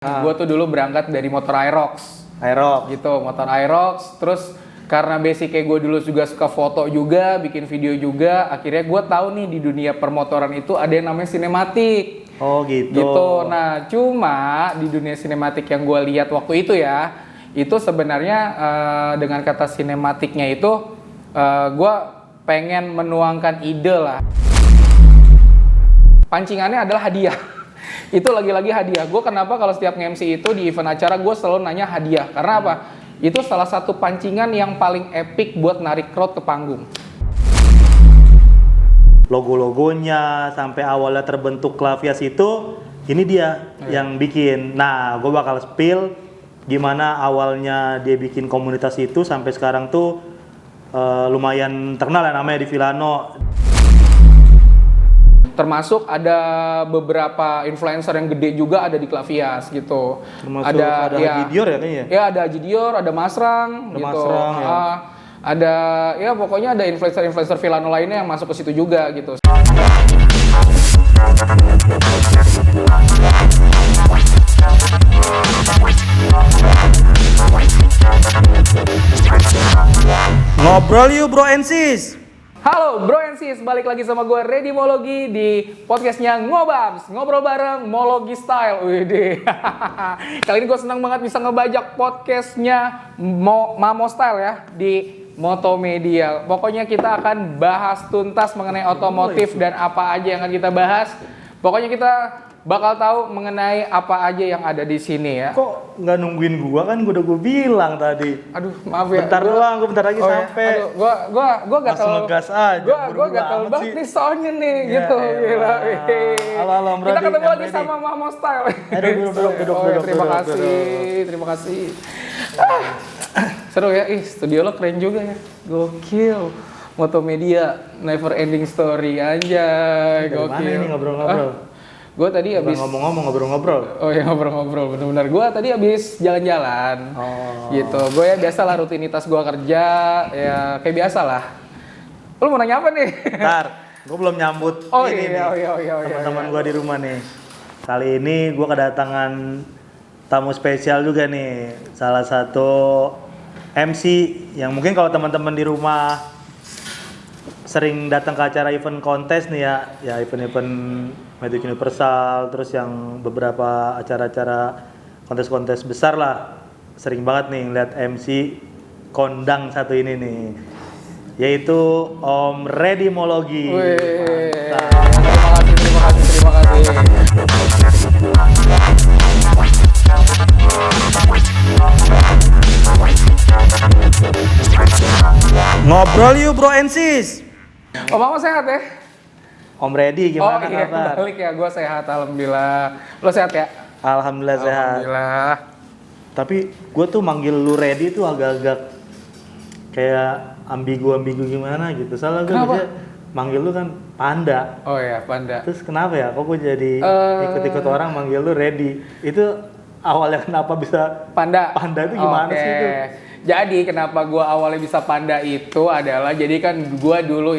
Gue tuh dulu berangkat dari motor Aerox gitu, motor Aerox. Terus karena basicnya gue dulu juga suka foto juga, bikin video juga, akhirnya gue tahu nih di dunia permotoran itu ada yang namanya sinematik. Oh gitu. Nah cuma di dunia sinematik yang gue lihat waktu itu ya, itu sebenarnya dengan kata sinematiknya itu gue pengen menuangkan ide lah. Pancingannya adalah hadiah. Itu lagi-lagi hadiah. Gue kenapa kalau setiap nge-MC itu di event acara gue selalu nanya hadiah. Karena apa? Itu salah satu pancingan yang paling epic buat narik crowd ke panggung. Logo-logonya sampai awalnya terbentuk Clavias itu, ini dia yang bikin. Nah, gue bakal spill gimana awalnya dia bikin komunitas itu sampai sekarang tuh lumayan terkenal ya namanya di Villano. Termasuk ada beberapa influencer yang gede juga ada di Clavias gitu. Termasuk ada ya, Haji Dior ya kayaknya? Ya ada Haji Dior, ada Masrang gitu. Masrang, ya. Ada ya pokoknya ada influencer Villano lainnya yang masuk ke situ juga gitu. Ngobrol yuk bro and sis. Halo bro and sis, balik lagi sama gue Redimologi di podcastnya Ngobams, ngobrol bareng Mologi Style. Widih. Kali ini gue senang banget bisa ngebajak podcastnya Mamo Style ya di Moto Media. Pokoknya kita akan bahas tuntas mengenai otomotif dan apa aja yang akan kita bahas. Pokoknya kita bakal tahu mengenai apa aja yang ada di sini ya. Kok nggak nungguin gua kan udah gua bilang tadi. Aduh, maaf ya. Bentar doang, gua bentar lagi sampai. Ya. Aduh, gua gatel. Langsung ngegas aja. Gua gatel banget nih soalnya nih gitu. Gila. Halo, Kita ketemu lagi sama Mamo Style. Duduk. Terima kasih. Seru ya, studio lo keren juga ya. Gokil. Moto Media, never ending story aja. Gokil. Mana ini ngobrol-ngobrol? Gue tadi abis ngobrol-ngobrol. Oh ya ngobrol-ngobrol, benar-benar. Gue tadi abis jalan-jalan, gitu. Gue ya biasalah rutinitas gue kerja, ya kayak biasa lah. Lu mau nanya apa nih? Ntar, gue belum nyambut teman-teman gue di rumah nih. Kali ini gue kedatangan tamu spesial juga nih, salah satu MC yang mungkin kalau teman-teman di rumah sering datang ke acara event kontes nih ya event-event Magic Universal, terus yang beberapa acara-acara kontes-kontes besar lah, sering banget nih ngeliat MC kondang satu ini nih, yaitu Om Redimologi. Terima kasih. Ngobrol yuk bro and sis. Oh, Mama sehat ya? Om Redi gimana kabar? Balik ya, gue sehat alhamdulillah. Lo sehat ya? Alhamdulillah sehat. Alhamdulillah. Tapi gue tuh manggil lu Redi tuh agak-agak kayak ambigu gimana gitu. Soalnya gue biasanya manggil lu kan Panda. Oh ya, Panda. Terus kenapa ya? Kok gue jadi ikut-ikut orang manggil lu Redi? Itu awalnya kenapa bisa Panda? Panda itu gimana sih itu? Jadi kenapa gue awalnya bisa Panda itu adalah, jadi kan gue dulu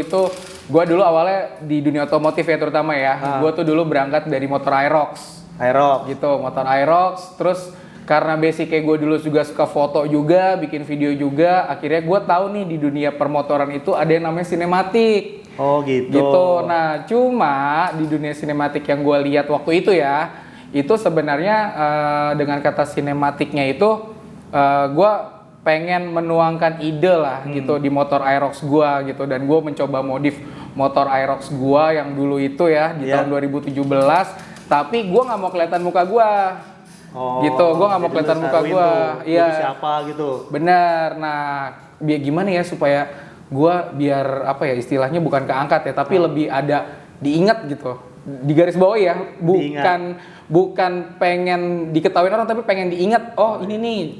awalnya di dunia otomotif ya terutama ya. Gue tuh dulu berangkat dari motor Aerox gitu, motor Aerox. Terus karena basicnya gue dulu juga suka foto juga, bikin video juga, akhirnya gue tahu nih di dunia permotoran itu ada yang namanya sinematik. Oh gitu. Nah cuma di dunia sinematik yang gue lihat waktu itu ya, itu sebenarnya dengan kata sinematiknya itu gue pengen menuangkan ide lah gitu di motor Aerox gua gitu, dan gua mencoba modif motor Aerox gua yang dulu itu ya di tahun 2017, tapi gua nggak mau kelihatan muka gua. Gitu, gua nggak mau kelihatan muka gua. Iya. Siapa gitu. Bener. Nah, gimana ya supaya gua biar apa ya istilahnya bukan keangkat ya, tapi lebih ada diingat gitu. Di garis bawah ya, bukan pengen diketahui orang, tapi pengen diingat. Oh ini nih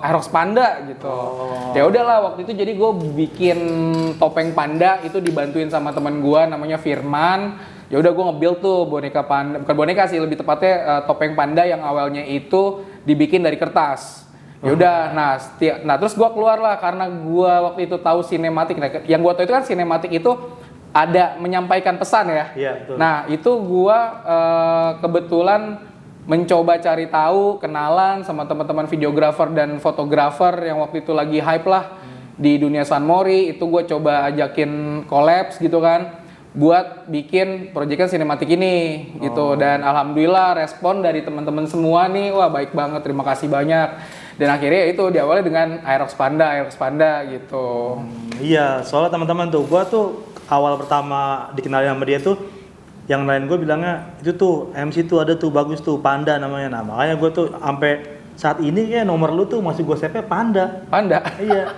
Aerox Panda gitu. Ya udahlah waktu itu jadi gue bikin topeng panda itu dibantuin sama teman gue namanya Firman. Ya udah gue nge-build tuh boneka panda, bukan boneka sih, lebih tepatnya topeng panda yang awalnya itu dibikin dari kertas. Ya udah, nah terus gue keluar lah karena gue waktu itu tahu sinematik. Nah, yang gue tahu itu kan sinematik itu ada menyampaikan pesan ya. Iya, betul. Nah, itu gua kebetulan mencoba cari tahu, kenalan sama teman-teman videografer dan fotografer yang waktu itu lagi hype lah di dunia San Mori. Itu gue coba ajakin collabs gitu kan, buat bikin proyekan sinematik ini gitu. Dan alhamdulillah respon dari teman-teman semua nih, wah baik banget, terima kasih banyak. Dan akhirnya itu diawali dengan Aerox Panda gitu. Iya, soalnya teman-teman tuh, gue tuh awal pertama dikenalin sama dia tuh, yang lain gue bilangnya itu tuh MC tuh ada tuh bagus tuh Panda namanya. Nah makanya gue tuh sampai saat ini kayak nomor lu tuh masih gue save Panda. Iya.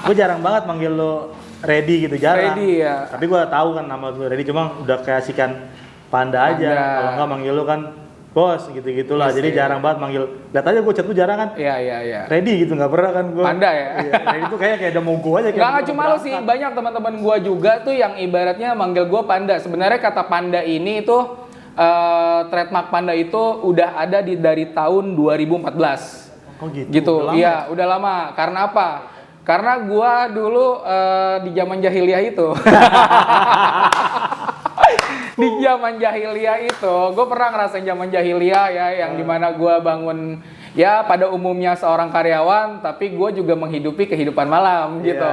Gue jarang banget manggil lu Ready gitu, jarang. Ready ya. Tapi gue tahu kan nama lu Ready, cuma udah keasikan Panda aja. Kalau nggak manggil lu kan Bos gitu-gitulah. Yes, jadi jarang banget manggil. Lihat aja gue chat lu jarang kan. Iya. Ready gitu, nggak pernah kan gue. Panda ya. Iya, Ready tuh kayak ada mau gue aja. Nggak cuma lu sih, banyak teman-teman gue juga tuh yang ibaratnya manggil gue Panda. Sebenarnya kata Panda ini itu trademark Panda itu udah ada dari tahun 2014. Oh gitu. Gitu. Iya, udah lama. Karena apa? Karena gue dulu di zaman jahiliyah itu. Di zaman jahiliyah itu, gue pernah ngerasain zaman jahiliyah ya, yang dimana gue bangun ya pada umumnya seorang karyawan, tapi gue juga menghidupi kehidupan malam gitu.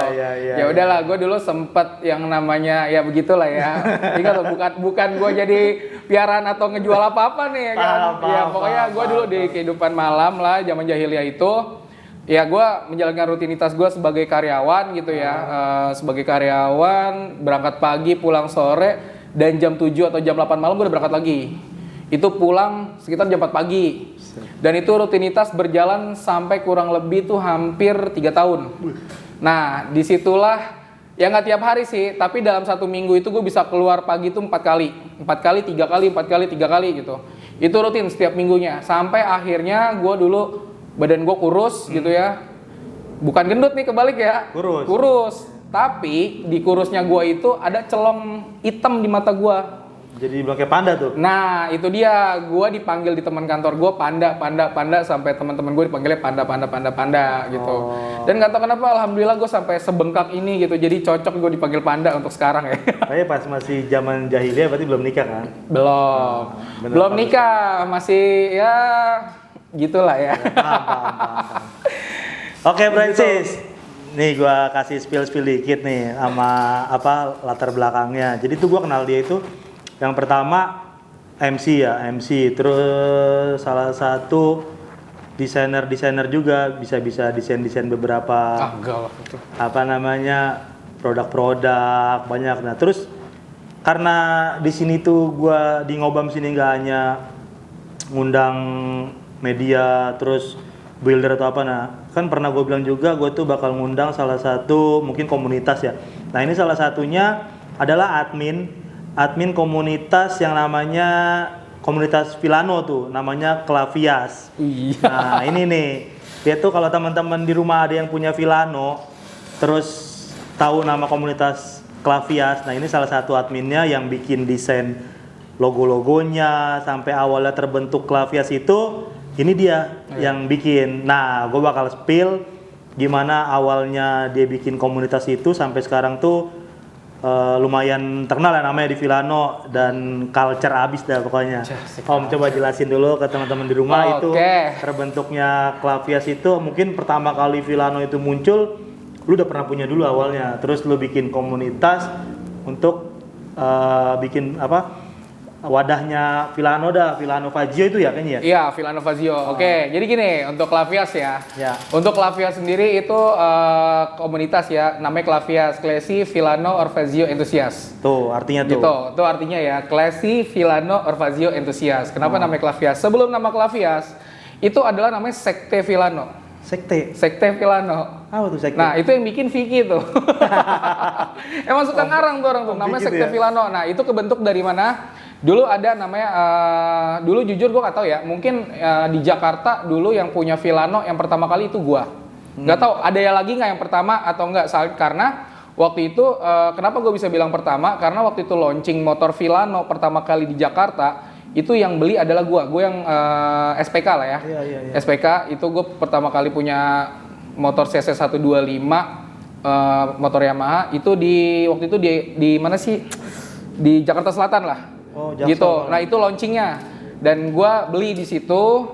Ya udahlah, gue dulu sempet yang namanya ya begitulah ya. Ingat loh, bukan gue jadi piaraan atau ngejual apa-apa nih ya kan. Ya pokoknya gue dulu di kehidupan malam lah, zaman jahiliyah itu. Ya gue menjalankan rutinitas gue sebagai karyawan gitu ya. Sebagai karyawan, berangkat pagi, pulang sore. Dan jam 7 atau jam 8 malam gue udah berangkat lagi. Itu pulang sekitar jam 4 pagi. Dan itu rutinitas berjalan sampai kurang lebih tuh hampir 3 tahun. Nah disitulah, ya nggak tiap hari sih, tapi dalam 1 minggu itu gue bisa keluar pagi tuh 4 kali. 4 kali, 3 kali, 4 kali, 3 kali gitu. Itu rutin setiap minggunya. Sampai akhirnya gue dulu, badan gue kurus gitu ya. Bukan gendut nih, kebalik ya. Kurus. Tapi di kurusnya gua itu ada celong hitam di mata gua. Jadi bilang kayak Panda tuh. Nah, itu dia. Gua dipanggil di teman kantor gua Panda sampai teman-teman gua dipanggilnya Panda gitu. Dan nggak tahu kenapa alhamdulillah gua sampai sebengkak ini gitu. Jadi cocok gua dipanggil Panda untuk sekarang ya. Tapi pas masih zaman jahiliyah berarti belum nikah kan? Belum nikah, masih ya gitulah ya. Paham. Oke, Francis. Nih gua kasih spill dikit nih sama apa latar belakangnya. Jadi tuh gua kenal dia itu yang pertama MC, terus salah satu desainer juga bisa desain beberapa apa namanya produk banyak. Nah terus karena di sini tuh gua di Ngobam sini nggak hanya ngundang media terus builder atau apa, nah kan pernah gue bilang juga gue tuh bakal ngundang salah satu mungkin komunitas ya. Nah ini salah satunya adalah admin komunitas yang namanya komunitas Villano tuh, namanya Clavias. Nah ini nih, dia tuh kalau teman-teman di rumah ada yang punya Villano terus tahu nama komunitas Clavias, nah ini salah satu adminnya yang bikin desain logo-logonya sampai awalnya terbentuk Clavias itu. Ini dia yang bikin. Nah, gue bakal spill gimana awalnya dia bikin komunitas itu sampai sekarang tuh lumayan terkenal ya namanya di Villano dan culture abis dah pokoknya. Om coba jelasin dulu ke teman-teman di rumah itu terbentuknya Clavias itu mungkin pertama kali Villano itu muncul, lu udah pernah punya dulu awalnya. Terus lu bikin komunitas untuk bikin apa? Wadahnya Villano Fazio itu ya kayaknya ya? Iya, Villano Fazio. Oke, jadi gini, untuk Clavias ya. Untuk Clavias sendiri itu komunitas ya, namanya Clavias, Classy Villano Orfazio Enthusiast. Tuh, artinya tuh. Gitu, itu artinya ya, Classy Villano Orfazio Enthusiast. Kenapa namanya Clavias? Sebelum nama Clavias, itu adalah namanya Sekte Villano. Sekte Villano. Apa tuh sekte? Nah, itu yang bikin Vicky tuh. Emang suka ngarang tuh orang tuh, namanya Sekte Villano. Nah, itu kebentuk dari mana? Dulu ada namanya, dulu jujur gue gak tahu ya, mungkin di Jakarta dulu yang punya Villano yang pertama kali itu gue. Gak tahu ada ya lagi nggak yang pertama atau enggak, karena waktu itu kenapa gue bisa bilang pertama, karena waktu itu launching motor Villano pertama kali di Jakarta, itu yang beli adalah gue yang SPK lah ya. SPK itu gue pertama kali punya motor CC 125 motor Yamaha, itu waktu itu di mana sih? Di Jakarta Selatan lah. Gitu. Nah itu launchingnya. Dan gue beli di situ,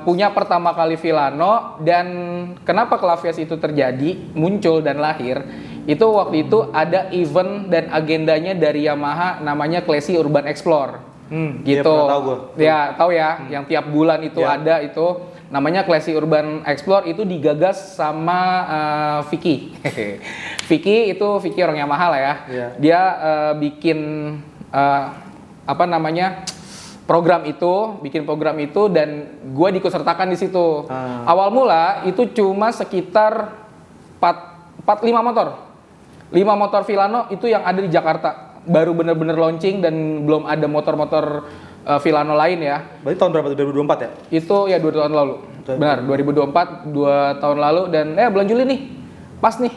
punya pertama kali Villano. Dan kenapa Clavias itu terjadi, muncul dan lahir, itu waktu itu ada event dan agendanya dari Yamaha namanya Classy Urban Explore. Gitu. Iya, tahu gue. Ya, tahu ya, yang tiap bulan itu ada itu namanya Classy Urban Explore, itu digagas sama Vicky. Vicky orang Yamaha lah ya. Yeah. Dia bikin program itu dan gue diikutsertakan di situ. Awal mula itu cuma sekitar 4-5 motor. 5 motor Villano itu yang ada di Jakarta. Baru bener-bener launching dan belum ada motor-motor Villano lain ya. Berarti tahun berapa? 2024 ya? Itu ya 2 tahun lalu. Benar, 2024, 2 tahun lalu dan bulan Juli nih. Pas nih.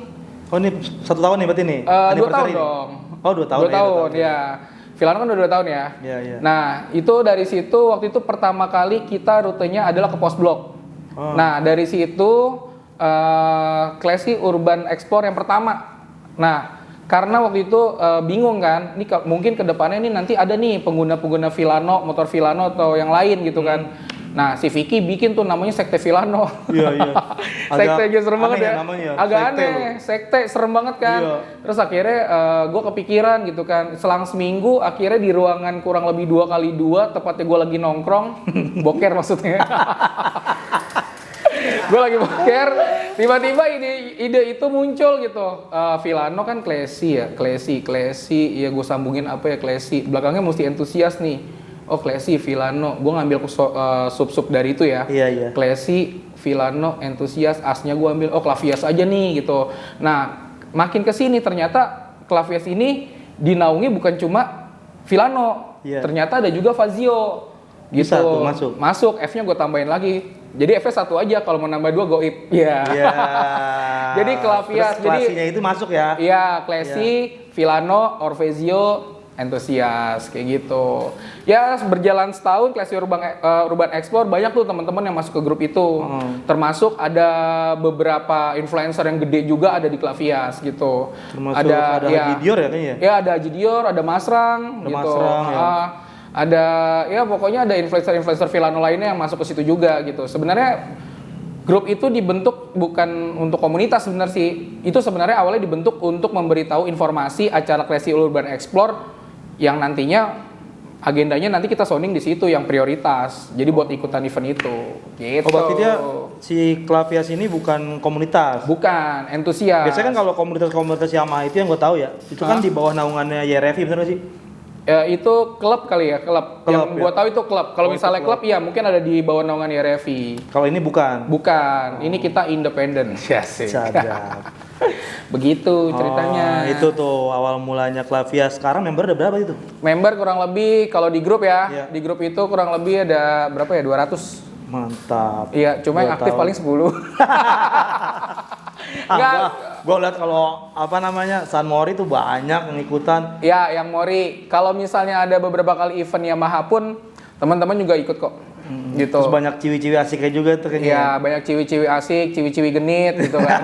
Oh ini 1 tahun nih berarti nih? 2 tahun dong. Oh 2 tahun 2 tahun ya. Villano kan udah 2 tahun ya. Iya. Nah, itu dari situ waktu itu pertama kali kita rutenya adalah ke Pos Blok. Nah, dari situ Classy Urban Explore yang pertama. Nah, karena waktu itu bingung kan, ini mungkin kedepannya ini nanti ada nih pengguna-pengguna Villano, motor Villano atau yang lain gitu kan. Nah, si Vicky bikin tuh namanya Sekte Villano. Iya. Sekte aja serem banget ya. Namanya. Agak aneh, sekte serem banget kan. Iya. Terus akhirnya gue kepikiran gitu kan. Selang seminggu akhirnya di ruangan kurang lebih 2x2, tepatnya gue lagi nongkrong, boker maksudnya. Gue lagi boker, tiba-tiba ide itu muncul gitu. Villano kan classy ya, classy. Ya gue sambungin apa ya classy. Belakangnya mesti entusias nih. Oh classy, Villano. Gue ngambil sub-sub dari itu ya. Iya. Classy, Villano, entusias. Asnya gue ambil, Clavias aja nih gitu. Nah, makin kesini ternyata Clavias ini dinaungi bukan cuma Villano. Iya. Ternyata ada juga Fazio. Gitu. Bisa tuh masuk. F-nya gue tambahin lagi. Jadi F-nya 1 aja, kalau mau nambah 2 goib. Iya. Jadi Clavias. Terus klasinya itu masuk ya? Iya, Classy, Villano, Orvezio, entusias kayak gitu. Ya berjalan setahun Classy Urban Explore banyak tuh teman-teman yang masuk ke grup itu. Termasuk ada beberapa influencer yang gede juga ada di Clavias gitu. Termasuk ada Haji Dior ya kayaknya. Ya ada Haji Dior, ada Masrang gitu. Ada ya pokoknya ada influencer Villano lainnya yang masuk ke situ juga gitu. Sebenarnya grup itu dibentuk bukan untuk komunitas sebenarnya sih. Itu sebenarnya awalnya dibentuk untuk memberitahu informasi acara Classy Urban Explore yang nantinya agendanya nanti kita sounding di situ yang prioritas. Jadi buat ikutan event itu. Gitu. Oh berarti dia si Clavias ini bukan komunitas? Bukan, entusias. Biasanya kan kalau komunitas Yamaha itu yang gue tahu ya, itu kan di bawah naungannya YRFI, bener gak sih? Ya, itu klub kali ya, klub yang gua tahu itu klub. Kalau misalnya klub ya mungkin ada di bawah naungan YRFI. Kalau ini bukan. Ini kita independen. Sadap. Begitu ceritanya. Itu tuh awal mulanya Clavias. Sekarang member ada berapa itu? Member kurang lebih kalau di grup ya, di grup itu kurang lebih ada berapa ya? 200. Mantap. Iya, cuma yang aktif paling 10. Gue lihat kalau San Mori tuh banyak yang ikutan. Ya, yang Mori. Kalau misalnya ada beberapa kali event Yamaha pun teman-teman juga ikut kok. Gitu. Terus banyak ciwi-ciwi asiknya juga tuh kayaknya. Iya, banyak ciwi-ciwi asik, ciwi-ciwi genit gitu kan.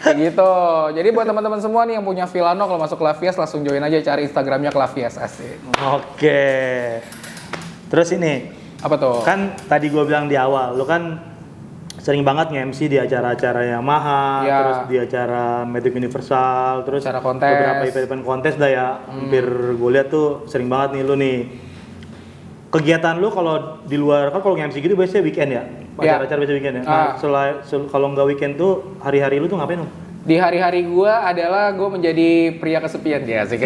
Kayak gitu. Jadi buat teman-teman semua nih yang punya Villano kalau masuk Clavias langsung join aja, cari Instagramnya Clavias, asik. Oke. Terus ini apa tuh? Kan tadi gue bilang di awal, lu kan sering banget nge-MC di acara-acara Yamaha, terus di acara Magic Universal, terus acara kontes, beberapa event kontes dah ya. Hampir gue lihat tuh sering banget nih lu nih. Kegiatan lu kalau di luar, kan kalau nge-MC gitu biasanya weekend ya? Acara-acara biasanya weekend ya? Nah, kalau nggak weekend tuh, hari-hari lu tuh ngapain lu? Di hari-hari gue adalah gue menjadi pria kesepian ya sih.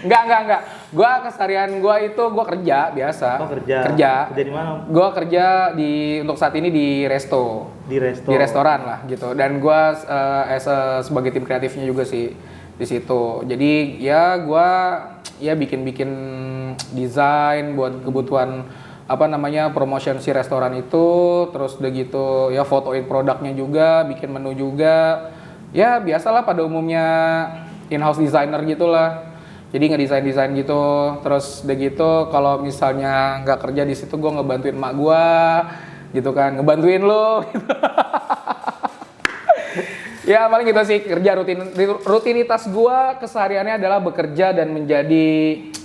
Enggak. Gue keseharian gue itu gue kerja biasa. Oh kerja. Kerja di mana? Gue kerja untuk saat ini di resto. Di restoran lah gitu. Dan gue sebagai tim kreatifnya juga sih di situ. Jadi ya gue bikin desain buat kebutuhan promotion si restoran itu, terus udah gitu ya fotoin produknya juga, bikin menu juga. Ya biasalah pada umumnya in-house designer gitulah. Jadi ngedesain gitu, terus udah gitu kalau misalnya nggak kerja di situ gue ngebantuin emak gue gitu kan, ngebantuin lo gitu. Ya paling gitu sih kerja rutinitas gue kesehariannya adalah bekerja dan menjadi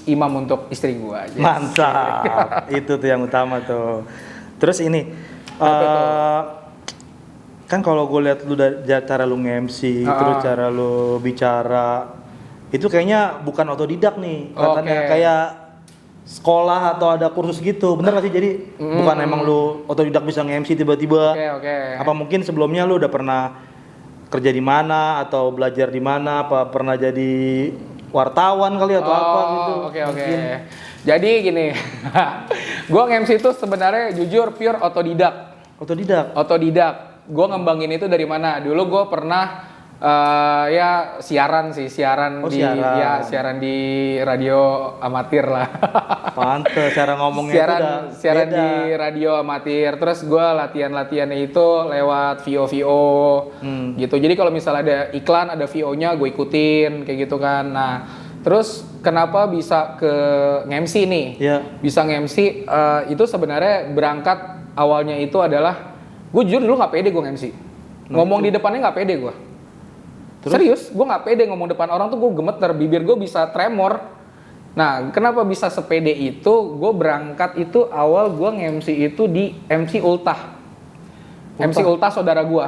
imam untuk istri gue. Mantap. Itu tuh yang utama tuh. Terus ini kan kalau gue lihat lu cara lu nge-MC, terus cara lu bicara, itu kayaknya bukan otodidak nih, katanya kayak sekolah atau ada kursus gitu, bener gak sih? Jadi bukan emang lu otodidak bisa nge-MC tiba-tiba. Apa mungkin sebelumnya lu udah pernah kerja di mana atau belajar di mana? Apa pernah jadi wartawan kali atau apa gitu? Oke. Jadi gini, gue nge-MC itu sebenarnya jujur pure otodidak. Gue ngembangin itu dari mana? Dulu gue pernah siaran siaran di radio amatir lah. Pantes cara ngomongnya siaran di radio amatir. Terus gue latihannya itu lewat VO gitu. Jadi kalau misalnya ada iklan, ada VO-nya gue ikutin kayak gitu kan. Nah, terus kenapa bisa ke nge-MC nih? Bisa nge-MC itu sebenarnya berangkat awalnya itu adalah gue jujur dulu nggak pede gue nge-MC. Ngomong di depannya nggak pede gue. Serius, gue nggak pede ngomong depan orang tuh, gue gemeter, bibir gue bisa tremor. Nah, kenapa bisa sepede itu? Gue berangkat itu awal gue nge-MC itu di MC Ultah. MC Ultah saudara gue.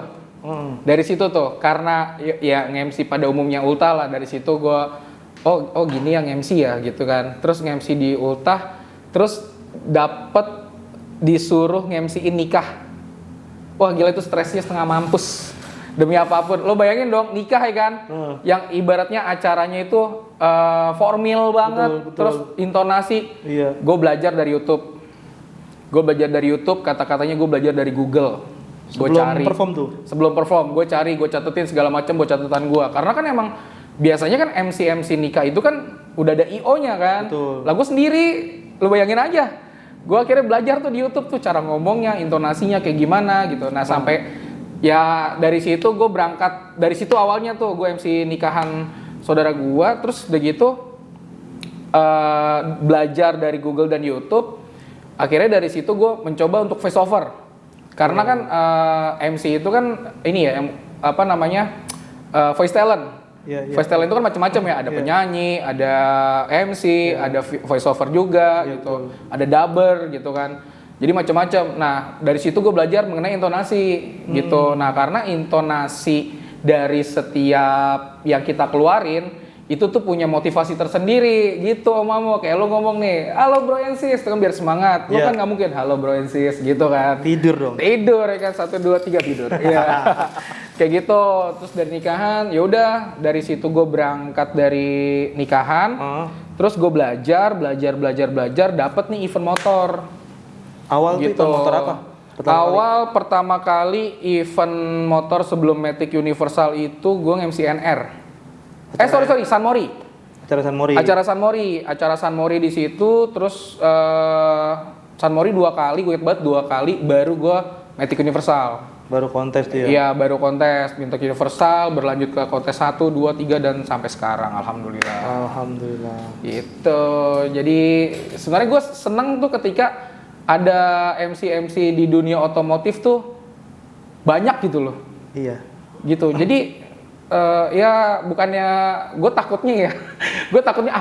Dari situ tuh, karena ya nge-MC pada umumnya Ultah lah, dari situ gue oh gini yang MC ya gitu kan. Terus nge-MC di Ultah, terus dapet disuruh nge-MC-in nikah. Wah gila, itu stresnya setengah mampus. Demi apapun, lo bayangin dong nikah ya kan, yang ibaratnya acaranya itu formal banget, betul. Terus intonasi. Gue belajar dari YouTube, kata-katanya gue belajar dari Google. Sebelum perform, gue cari, gue catetin segala macam, gue catatan gue. Karena kan emang biasanya kan MC nikah itu kan udah ada IO-nya kan. Lah gue sendiri, lo bayangin aja. Gue akhirnya belajar tuh di YouTube tuh cara ngomongnya, intonasinya kayak gimana gitu. Nah sampai ya dari situ gue berangkat, dari situ awalnya tuh gue MC nikahan saudara gue. Terus udah gitu belajar dari Google dan YouTube. Akhirnya dari situ gue mencoba untuk voice over. Karena kan MC itu kan ini ya, apa namanya, voice talent. Voice talent itu kan macam-macam ya, ada penyanyi, ada MC, ada voice over juga gitu, ada dubber gitu kan. Jadi macam-macam. Nah, dari situ gue belajar mengenai intonasi gitu. Nah, karena intonasi dari setiap yang kita keluarin itu tuh punya motivasi tersendiri gitu, Om Amo. Kayak lo ngomong nih, halo bro and sis, itu kan biar semangat. Lo kan nggak mungkin halo bro and sis gitu kan. Tidur ya kan, 1, 2, 3 tidur. Iya. Kayak gitu. Terus dari nikahan, ya udah dari situ gue berangkat dari nikahan. Terus gue belajar, dapet nih event motor. Awal gitu. Event motor apa? Pertama kali event motor sebelum Matic Universal itu gue nge-MC NR. San Mori. Acara San Mori di situ. Terus San Mori 2 kali, gue ingat banget 2 kali baru gue Matic Universal. Baru kontes tuh ya? Iya, baru kontes Matic Universal, berlanjut ke kontes 1, 2, 3 dan sampai sekarang, alhamdulillah. Gitu. Jadi sebenarnya gue seneng tuh ketika ada MC di dunia otomotif tuh banyak gitu loh. Iya. Gitu. Jadi ya bukannya gue takutnya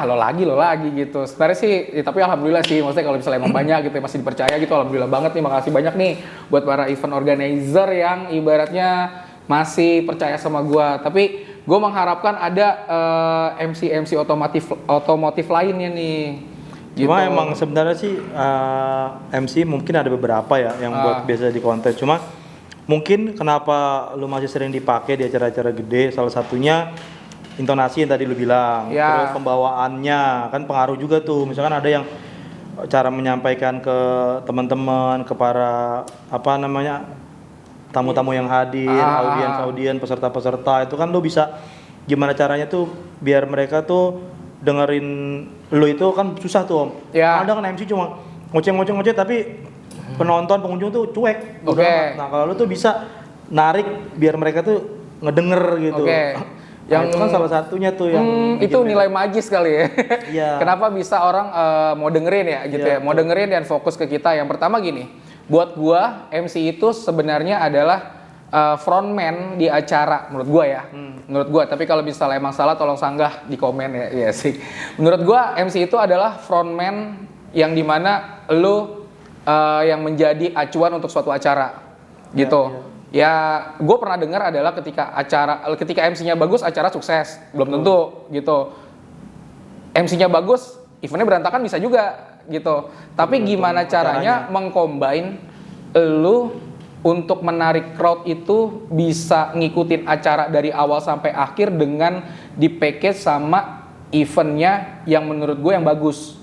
lo lagi gitu. Sebenarnya sih tapi alhamdulillah sih, maksudnya kalau misalnya emang banyak gitu masih dipercaya gitu, alhamdulillah banget nih. Makasih banyak nih buat para event organizer yang ibaratnya masih percaya sama gue. Tapi gue mengharapkan ada MC otomotif lainnya nih gitu. Cuma emang sebenarnya sih MC mungkin ada beberapa ya yang buat biasa di kontes. Cuma mungkin kenapa lu masih sering dipakai di acara-acara gede, salah satunya intonasi yang tadi lu bilang, terus pembawaannya kan pengaruh juga tuh. Misalkan ada yang cara menyampaikan ke teman-teman, ke para tamu-tamu yang hadir, audiens, peserta-peserta, itu kan lu bisa gimana caranya tuh biar mereka tuh dengerin lu. Itu kan susah tuh Om. Ada kan MC cuma ngoceh tapi pengunjung tuh cuek. Nah kalau lu tuh bisa narik biar mereka tuh ngedenger gitu. Yang itu kan salah satunya tuh yang itu nilai magis kali ya. Kenapa bisa orang mau dengerin ya gitu ya, mau dengerin dan fokus ke kita. Yang pertama gini, buat gua MC itu sebenarnya adalah frontman di acara menurut gua ya. Menurut gua, tapi kalau misalnya emang salah tolong sanggah di komen ya. Iya sih. Menurut gua MC itu adalah frontman yang dimana lu yang menjadi acuan untuk suatu acara gitu. Ya, gue pernah dengar adalah ketika MC-nya bagus, acara sukses. Belum tentu gitu. MC-nya bagus, eventnya berantakan bisa juga gitu. Tapi gimana caranya mengcombine lu untuk menarik crowd itu bisa ngikutin acara dari awal sampai akhir dengan di-package sama eventnya yang menurut gue yang bagus.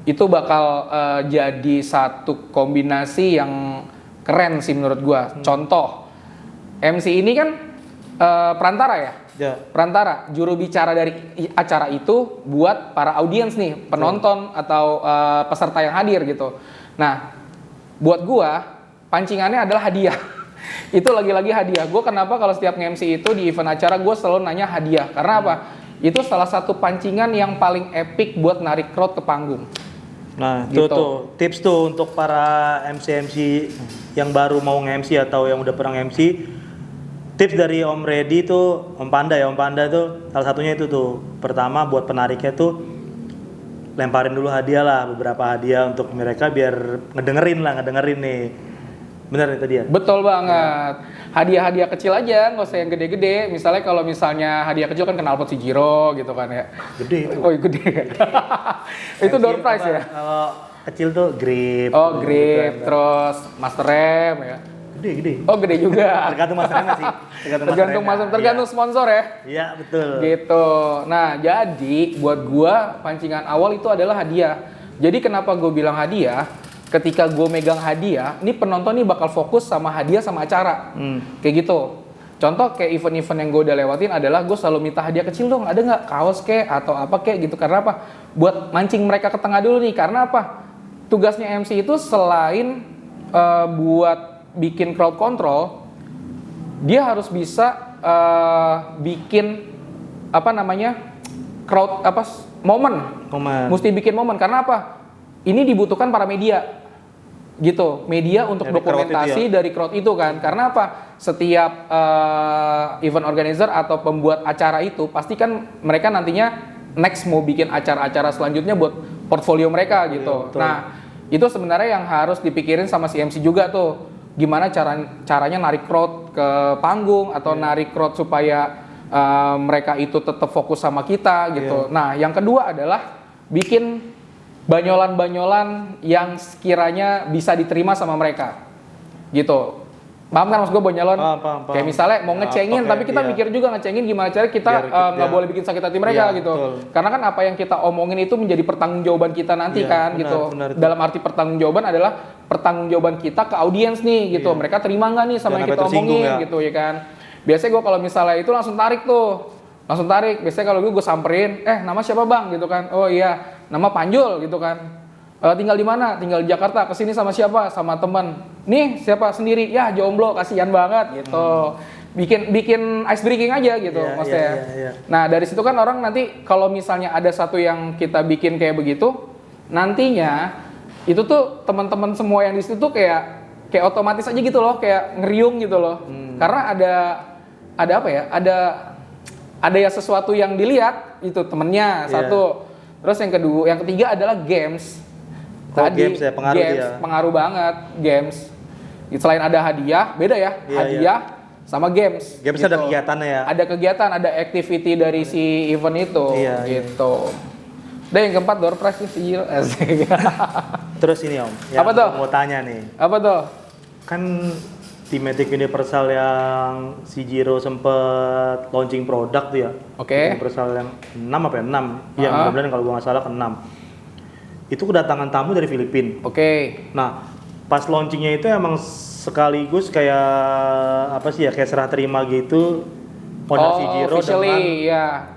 Itu bakal jadi satu kombinasi yang keren sih menurut gue. Contoh, MC ini kan perantara ya? Perantara, juru bicara dari acara itu buat para audiens nih, penonton atau peserta yang hadir gitu. Nah, buat gua pancingannya adalah hadiah. Itu lagi-lagi hadiah. Gua kenapa kalau setiap nge-MC itu di event acara gua selalu nanya hadiah? Karena apa? Itu salah satu pancingan yang paling epic buat narik crowd ke panggung. Nah, gitu. tuh tips tuh untuk para MC yang baru mau nge-MC atau yang udah pernah nge-MC. Tips dari Om Reddy tuh, Om Panda tuh salah satunya itu tuh. Pertama buat penariknya tuh lemparin dulu hadiah lah, beberapa hadiah untuk mereka biar ngedengerin nih. Bener itu dia? Betul banget. Hadiah-hadiah kecil aja, nggak usah yang gede-gede. Misalnya kalau misalnya hadiah kecil kan knalpot Sijiro gitu kan ya. Gede itu. Oh gede. Itu door prize ya? Kalau kecil tuh grip. Oh grip, gitu, terus master rem ya. Gede. Oh gede juga. Tergantung masternya sih. Tergantung sponsor ya. Iya betul. Gitu. Nah jadi buat gua pancingan awal itu adalah hadiah. Jadi kenapa gua bilang hadiah? Ketika gua megang hadiah, ini penonton nih bakal fokus sama hadiah sama acara. Kayak gitu. Contoh kayak event-event yang gue udah lewatin adalah gue selalu minta hadiah kecil dong, ada nggak kaos kek atau apa kek gitu. Karena apa? Buat mancing mereka ke tengah dulu nih. Karena apa? Tugasnya MC itu selain buat bikin crowd control, dia harus bisa bikin momen. Mesti bikin momen. Karena apa? Ini dibutuhkan para media. Gitu, media untuk dari dokumentasi dari crowd itu kan. Karena apa? Setiap event organizer atau pembuat acara itu pasti kan mereka nantinya next mau bikin acara-acara selanjutnya buat portfolio mereka gitu. Nah, itu sebenarnya yang harus dipikirin sama si MC juga tuh. Gimana caranya narik crowd ke panggung atau narik crowd supaya mereka itu tetap fokus sama kita gitu. Nah, yang kedua adalah bikin banyolan-banyolan yang sekiranya bisa diterima sama mereka gitu. Paham kan maksud gue banyolan? Paham. Kayak misalnya mau ngecengin tapi kita mikir juga ngecengin gimana cara kita nggak boleh bikin sakit hati mereka gitu. Betul. Karena kan apa yang kita omongin itu menjadi pertanggungjawaban kita nanti kan benar, gitu. Dalam arti pertanggungjawaban adalah pertanggungjawaban kita ke audiens nih gitu. Mereka terima nggak nih sama yang kita omongin gitu ya kan. Biasanya gue kalau misalnya itu langsung tarik. Biasanya kalau gue samperin, nama siapa bang gitu kan. Oh iya, nama Panjul gitu kan. Tinggal di mana? Tinggal di Jakarta. Kesini sama siapa? Sama teman. Nih siapa sendiri? Ya jomblo, kasihan banget gitu. Bikin ice breaking aja gitu maksudnya. Nah dari situ kan orang nanti kalau misalnya ada satu yang kita bikin kayak begitu, nantinya itu tuh teman-teman semua yang di situ tuh kayak otomatis aja gitu loh, kayak ngeriung gitu loh. Karena ada apa ya? Ada ya sesuatu yang dilihat itu temennya satu. Terus yang ketiga adalah games. Games ya, pengaruh banget games. Selain ada hadiah, beda ya, hadiah sama games. Games gitu. Ada kegiatannya ya. Ada kegiatan, ada activity dari si event itu, gitu. Dan yang keempat door prize sih, Terus ini Om, apa tuh? Mau tanya nih. Apa tuh? Kan di Matic Universal yang si Jiro sempet launching produk tuh ya. Oke. Universal yang 6 apa ya? 6. Ya, mudah-mudahan kalau gua nggak salah ke 6. Itu kedatangan tamu dari Filipina. Oke. Nah, pas launchingnya itu emang sekaligus kayak apa sih ya, kayak serah terima gitu. Si Jiro dengan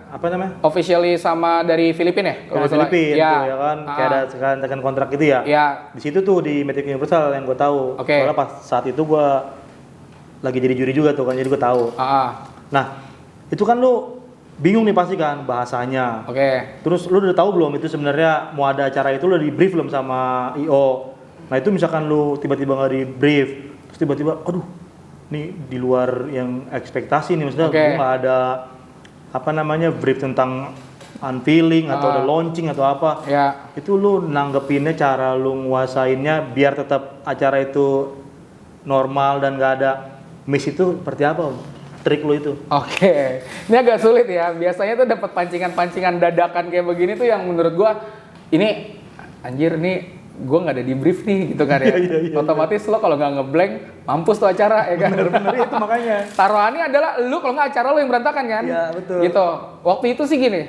apa namanya? Officially sama dari Filipina ya? Kalau Filipina ya kan, kayak ada tekan kontrak gitu ya. Iya. Di situ tuh di Matic Universal yang gue tahu. Oke. Soalnya pas saat itu gue lagi jadi juri juga tuh kan, jadi gue tahu. Nah, itu kan lu bingung nih pasti kan bahasanya. Oke. Terus lu udah tahu belum itu sebenarnya mau ada acara itu lu udah di brief belum sama IO. Nah itu misalkan lu tiba-tiba nggak di brief, terus tiba-tiba, aduh nih di luar yang ekspektasi nih, maksudnya gue nggak ada apa namanya brief tentang unveiling atau ada launching atau apa. Itu lu nanggepinnya, cara lu nguasainnya biar tetap acara itu normal dan nggak ada miss, itu seperti apa trik lu itu? Oke, ini agak sulit ya. Biasanya tuh dapat pancingan-pancingan dadakan kayak begini tuh yang menurut gua ini anjir nih, gue nggak ada di brief nih gitu kan ya. Otomatis lo kalau nggak ngeblank mampus tuh acara ya kan. Bener itu makanya. Taruhannya adalah lu kalau nggak acara lo yang berantakan kan. Iya betul. Gitu. Waktu itu sih gini.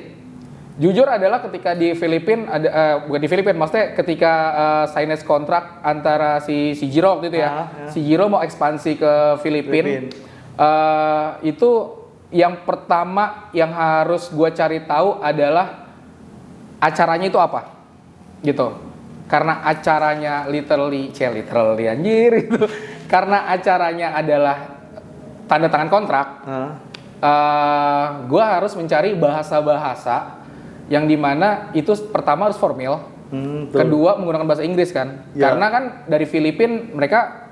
Jujur adalah ketika di Filipina ada bukan di Filipina, maksudnya ketika signage kontrak antara si Jiro waktu itu ya. Si Jiro mau ekspansi ke Filipina. Itu yang pertama yang harus gue cari tahu adalah acaranya itu apa. Gitu. Karena acaranya literally anjir itu. Karena acaranya adalah tanda tangan kontrak. Gue harus mencari bahasa-bahasa yang dimana itu pertama harus formal, kedua menggunakan bahasa Inggris kan. Karena kan dari Filipina mereka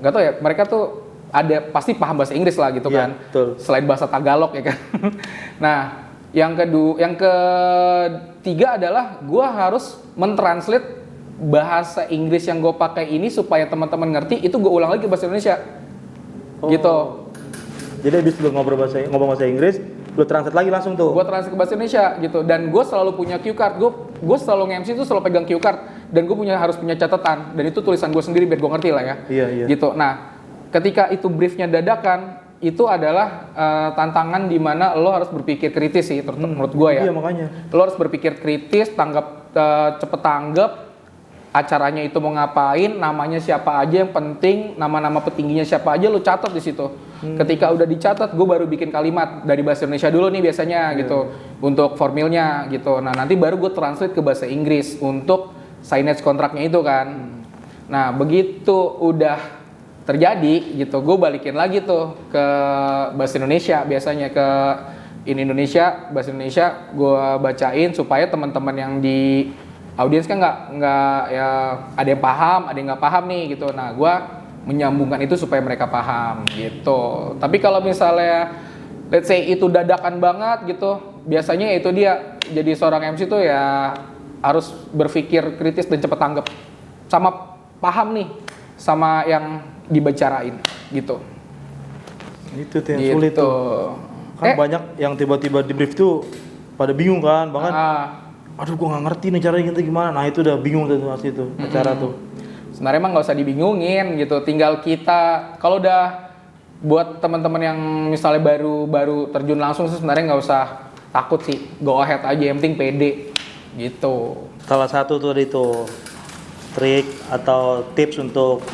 nggak tahu ya, mereka tuh ada pasti paham bahasa Inggris lah gitu kan. Selain bahasa Tagalog ya kan. Nah, yang ketiga adalah gue harus mentranslate bahasa Inggris yang gue pakai ini supaya teman-teman ngerti, itu gue ulang lagi ke bahasa Indonesia. Gitu. Jadi habis lu ngomong bahasa Inggris, lu translate lagi langsung tuh? Gue translate ke bahasa Indonesia gitu. Dan gue selalu punya cue card. Gue selalu nge-MC itu selalu pegang cue card. Dan gue harus punya catatan. Dan itu tulisan gue sendiri biar gue ngerti lah ya. Iya. Gitu. Nah, ketika itu briefnya dadakan, itu adalah tantangan di mana lo harus berpikir kritis sih, menurut gue ya. Iya makanya. Lo harus berpikir kritis, cepet tanggap. Acaranya itu mau ngapain, namanya siapa aja yang penting, nama-nama petingginya siapa aja lo catat di situ. Ketika udah dicatat, gue baru bikin kalimat dari bahasa Indonesia dulu nih biasanya gitu untuk formilnya gitu. Nah nanti baru gue translate ke bahasa Inggris untuk signage kontraknya itu kan. Nah begitu udah terjadi gitu, gue balikin lagi tuh ke bahasa Indonesia biasanya ke Indonesia bahasa Indonesia gue bacain supaya teman-teman yang di audiens kan nggak ya ada yang paham, ada yang nggak paham nih gitu. Nah, gue menyambungkan itu supaya mereka paham gitu. Tapi kalau misalnya let's say itu dadakan banget gitu, biasanya itu dia jadi seorang MC tuh ya harus berpikir kritis dan cepat tanggap sama paham nih sama yang dibicarain gitu. Itu tuh yang sulit tuh. Kan banyak yang tiba-tiba di brief tuh pada bingung kan, bahkan aduh gue nggak ngerti nih caranya gitu gimana. Nah itu udah bingung tuh pasti tuh acara tuh. Sebenarnya emang nggak usah dibingungin gitu, tinggal kita kalau udah buat teman-teman yang misalnya baru terjun langsung sih sebenarnya nggak usah takut sih, go ahead aja, yang penting pede gitu. Salah satu tuh itu trik atau tips untuk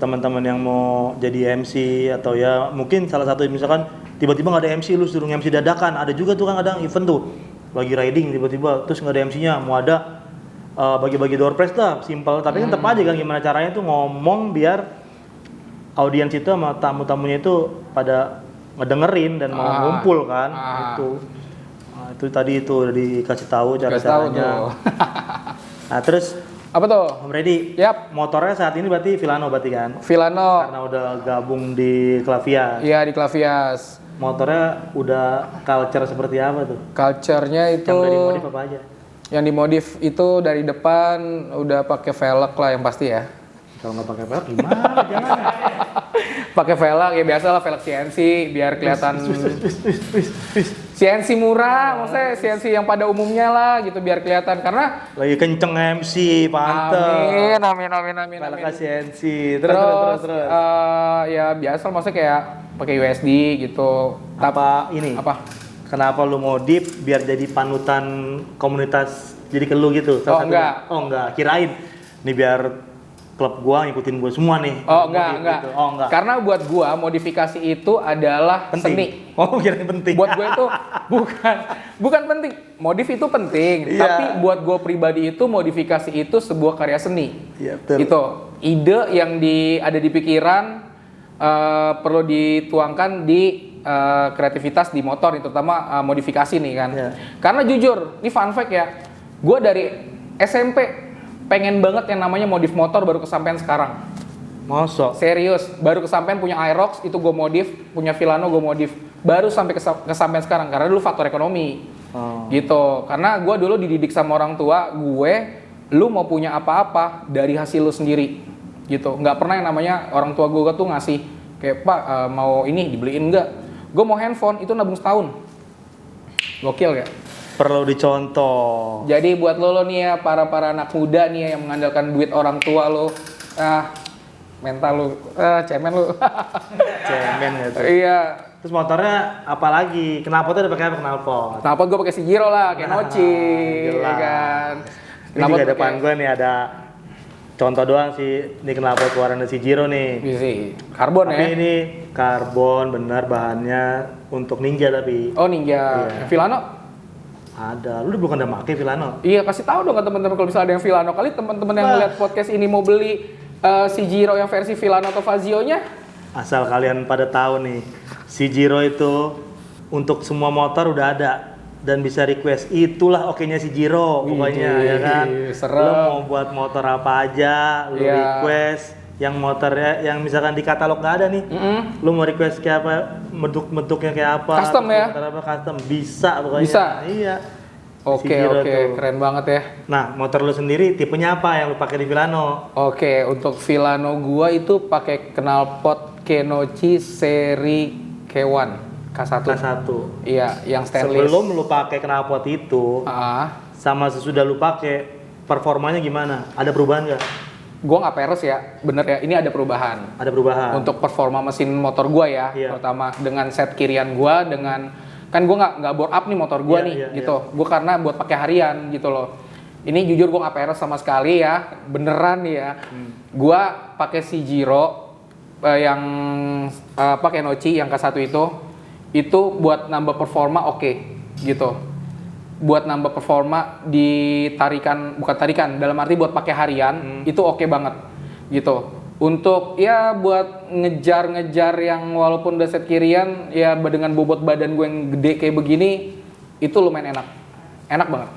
teman-teman yang mau jadi MC atau ya mungkin salah satu misalkan tiba-tiba nggak ada MC, lu suruh MC dadakan. Ada juga tuh kan kadang event tuh lagi riding tiba-tiba terus nggak ada MC-nya, mau ada bagi-bagi door prize lah, simpel tapi kan tetap aja kan gimana caranya tuh ngomong biar audiens itu sama tamu-tamunya itu pada ngedengerin dan mau ngumpul kan. Itu tadi itu udah dikasih tahu cara-caranya. Nah terus apa tuh? Om Reddy, motornya saat ini berarti Villano berarti kan? Villano. Karena udah gabung di Clavias. Iya di Clavias. Motornya udah culture seperti apa tuh? Culture-nya itu yang udah dimodif apa aja? Yang dimodif itu dari depan udah pakai velg lah yang pasti ya. Kalau nggak pakai velg gimana? Jangan. Pakai velg ya biasa lah, velg CNC biar kelihatan CNC murah, maksudnya CNC yang pada umumnya lah gitu biar kelihatan karena lagi kenceng MC pantes. Amin. Velg CNC terus. Ya biasa maksudnya kayak pakai USD gitu. Apa ini? Apa? Kenapa lu modif biar jadi panutan komunitas jadi ke lu gitu? Enggak. Oh enggak, kirain nih biar klub gua ngikutin gua semua nih. Enggak. Gitu. Oh enggak. Karena buat gua modifikasi itu adalah penting. Seni. Oh, kirain penting. Buat gua itu bukan penting. Modif itu penting, tapi buat gua pribadi itu modifikasi itu sebuah karya seni. Iya, betul. Itu ide yang ada di pikiran perlu dituangkan di kreativitas di motor, terutama modifikasi nih kan. Karena jujur, ini fun fact ya, gue dari SMP pengen banget yang namanya modif motor baru kesampaian sekarang. Mosok. Serius, baru kesampaian punya Aerox itu gue modif, punya Villano gue modif. Baru sampai kesampaian sekarang karena dulu faktor ekonomi. Gitu. Karena gue dulu dididik sama orang tua gue, lu mau punya apa-apa dari hasil lu sendiri. Gitu. Nggak pernah yang namanya orang tua gue tuh ngasih kayak Pak mau ini dibeliin nggak? Gue mau handphone itu nabung setahun. Gokil ya? Perlu dicontoh. Jadi buat lo nih ya para anak muda nih ya, yang mengandalkan duit orang tua lo, mental lu, cemen lu. Cemen gitu. Iya. Terus motornya apa lagi? Knalpotnya udah pakai apa knalpot? Knalpot gue pakai Cigiro lah, kayak Noci, ya kan. Ini juga depan gue nih ada contoh doang sih, ini knalpot keluaran dari Cigiro nih. Iya, karbon ya. Tapi ini karbon bener bahannya untuk Ninja tapi. Oh Ninja, Iya. Villano? Ada, lu bukan udah pakai Villano? Iya, kasih tahu dong ke teman-teman kalau misalnya ada yang Villano. Kali teman-teman yang ngeliat podcast ini mau beli Cigiro yang versi Villano atau Fazio-nya. Asal kalian pada tahu nih, Cigiro itu untuk semua motor udah ada dan bisa request. Itulah oke-nya Cigiro pokoknya ya kan. Serem. Lu mau buat motor apa aja, lu request. Yang motornya yang misalkan di katalog nggak ada nih, lu mau request kayak apa, bentuknya kayak apa, custom ya? Apa custom bisa pokoknya. Bisa. Iya. Oke, keren banget ya. Nah, motor lu sendiri tipenya apa yang lu pakai di Villano? Oke, untuk Villano gua itu pakai knalpot Kenochi seri K1 K1. K1. Iya, yang stainless. Sebelum lu pakai knalpot itu, sama sesudah lu pakai, performanya gimana? Ada perubahan nggak? Gua nggak peres ya, bener ya. Ini ada perubahan. Ada perubahan. Untuk performa mesin motor gua ya, pertama dengan set kirian gua dengan kan gua nggak bore up nih motor gua gitu. Gua karena buat pakai harian gitu loh. Ini jujur gua nggak peres sama sekali ya, beneran nih ya. Gua pakai Cigiro yang pakai Noci yang K1 itu buat nambah performa oke, gitu. Buat nambah performa di bukan tarikan, dalam arti buat pakai harian itu oke banget gitu. Untuk ya buat ngejar yang walaupun udah set kirian ya dengan bobot badan gue yang gede kayak begini itu lumayan enak banget.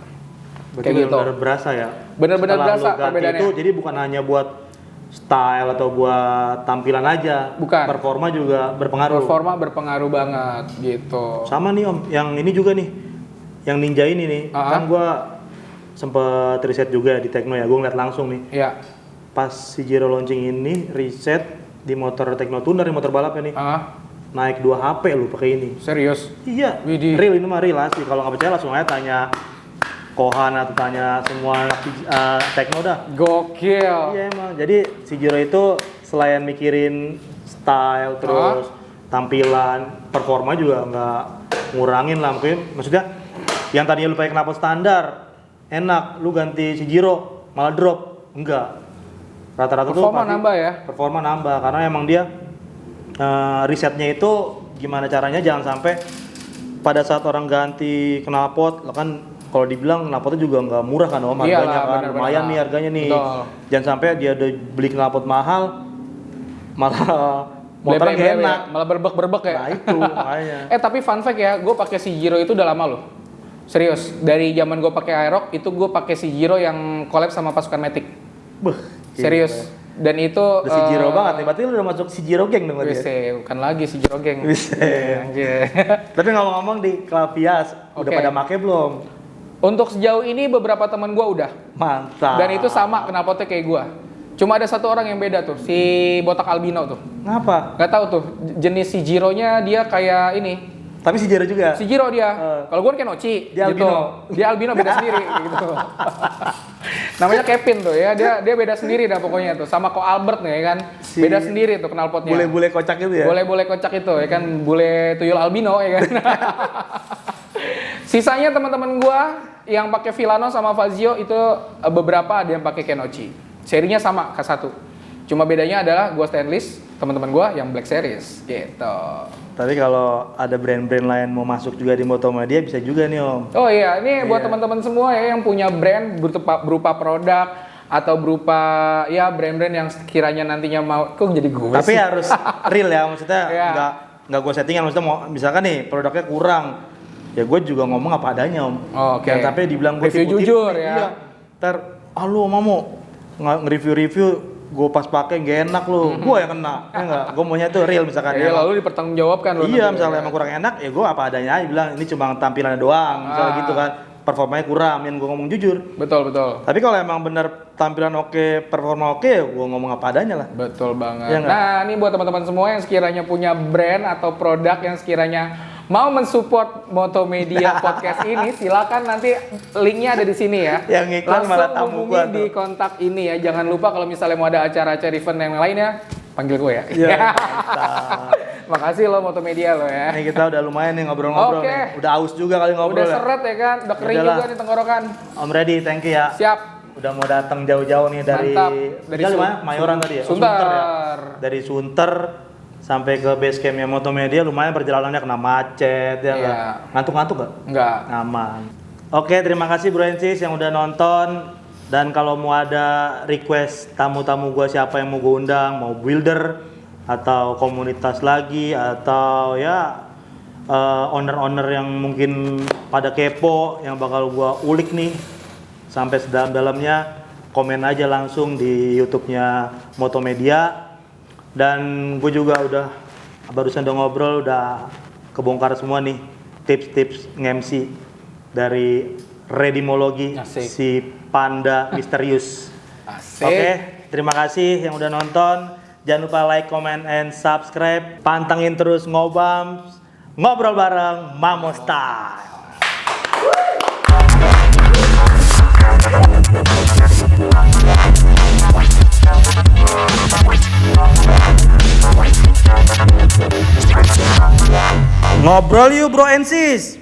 Berarti kayak gitu. Benar-benar berasa ya. Benar-benar berasa perbedaannya. Itu jadi bukan hanya buat style atau buat tampilan aja, bukan. Performa juga berpengaruh. Performa berpengaruh banget gitu. Sama nih Om, yang ini juga nih, yang Ninja ini nih, kan gua sempet riset juga di Tekno ya, gua ngeliat langsung nih. Iya. Pas Cigiro launching ini, riset di motor Tekno Tuner, di motor balapnya nih, naik 2 HP lu pakai ini. Serius? Iya. Widih. Real ini mah real asli. Kalau nggak percaya langsung aja tanya Kohan atau tanya semua Tekno dah. Gokil. Iya emang. Jadi Cigiro itu selain mikirin style terus tampilan, performa juga nggak ngurangin lah mungkin. Maksudnya yang tadinya lu pakai knalpot standar enak, lu ganti Cigiro malah drop. Enggak. Rata-rata performa tuh nambah ya? Performa nambah karena emang dia risetnya itu gimana caranya jangan sampai pada saat orang ganti knalpot kan kalau dibilang knalpotnya juga nggak murah kan Om, harganya kan lumayan nih harganya nih. Betul. Jangan sampai dia udah beli knalpot mahal malah motornya nggak enak, malah berbek ya. Nah itu makanya. Tapi fun fact ya, gue pakai Cigiro itu udah lama loh. Serius, dari zaman gue pakai Aerox itu gue pakai Cigiro yang collab sama pasukan Matic. Serius. Dan itu Cigiro banget nih, berarti lu udah masuk Cigiro geng dong berarti ya? Bukan lagi Cigiro geng. Tapi ngomong-ngomong di Clavias, udah pada make belum? Untuk sejauh ini beberapa teman gue udah. Mantap. Dan itu sama knalpotnya kayak gue. Cuma ada satu orang yang beda tuh, si botak albino tuh. Ngapa? Gak tahu tuh, jenis Cigiro-nya dia kayak ini. Tapi Cigiro juga? Cigiro dia. Kalau gue kan Kenochi. Dia gitu. albino? Dia albino beda sendiri gitu. Namanya Kevin tuh ya, dia beda sendiri dah pokoknya tuh. Sama ko Albert nih ya kan, beda sendiri tuh knalpotnya. Bule-bule kocak itu ya? Bule-bule kocak itu ya kan, bule tuyul albino ya kan. Sisanya teman-teman gua yang pakai Villano sama Fazio itu beberapa ada yang pakai Kenochi. Serinya sama K1. Cuma bedanya adalah gua stainless, teman-teman gua yang Black Series gitu. Tapi kalau ada brand-brand lain mau masuk juga di Motomedia bisa juga nih Om. Oh iya, ini buat teman-teman semua ya yang punya brand berupa produk atau berupa ya brand-brand yang sekiranya nantinya mau kok jadi gue. Tapi harus real ya, maksudnya nggak gue settingan, maksudnya mau misalkan nih produknya kurang. Ya gue juga ngomong apa adanya Om. Oke. Jangan sampai dibilang gue review jujur ya. Iya. Ntar lu mau nge-review gue pas pakai gak enak lu, gue yang kena, ya enggak? Gue maunya itu real misalkan. Iya, lalu dipertanggungjawabkan lu. Iya, misalnya emang kurang enak, ya gue apa adanya aja bilang ini cuma tampilannya doang, misalnya gitu kan. Performanya kurang, yang gue ngomong jujur. Betul. Tapi kalau emang bener tampilan oke, performa oke, ya gue ngomong apa adanya lah. Betul banget. Ya, nah, ini buat teman-teman semua yang sekiranya punya brand atau produk yang sekiranya mau mensupport Motomedia Podcast ini, silakan nanti linknya ada di sini ya. Yang iklan malah tamu hubungi gua di kontak ini ya. Jangan lupa kalau misalnya mau ada acara-acara event yang lainnya, panggil gue ya. Iya. Makasih lo Motomedia lo ya. Ini kita udah lumayan nih ngobrol-ngobrol nih. Udah aus juga kali ngobrol. Udah seret ya kan, udah kering juga nih tenggorokan. Om Reddy, thank you ya. Siap. Udah mau datang jauh-jauh nih dari mana? Mayoran tadi ya? Sunter. Ya? Dari Sunter sampai ke base campnya Motomedia lumayan perjalanannya kena macet ya nggak? Ngantuk-ngantuk nggak? Nggak. Aman. Oke, terima kasih Bro Ensis yang udah nonton. Dan kalau mau ada request tamu-tamu gua siapa yang mau gua undang, mau builder atau komunitas lagi atau ya owner-owner yang mungkin pada kepo yang bakal gua ulik nih sampai sedalam-dalamnya, komen aja langsung di YouTube-nya Motomedia. Dan gue juga udah barusan udah ngobrol, udah kebongkar semua nih tips-tips nge-MC dari Redimologi, si panda misterius. Oke, terima kasih yang udah nonton. Jangan lupa like, comment, and subscribe. Pantengin terus Ngobam, ngobrol bareng Mamo Style. Ngobrol yuk Bro Ensis.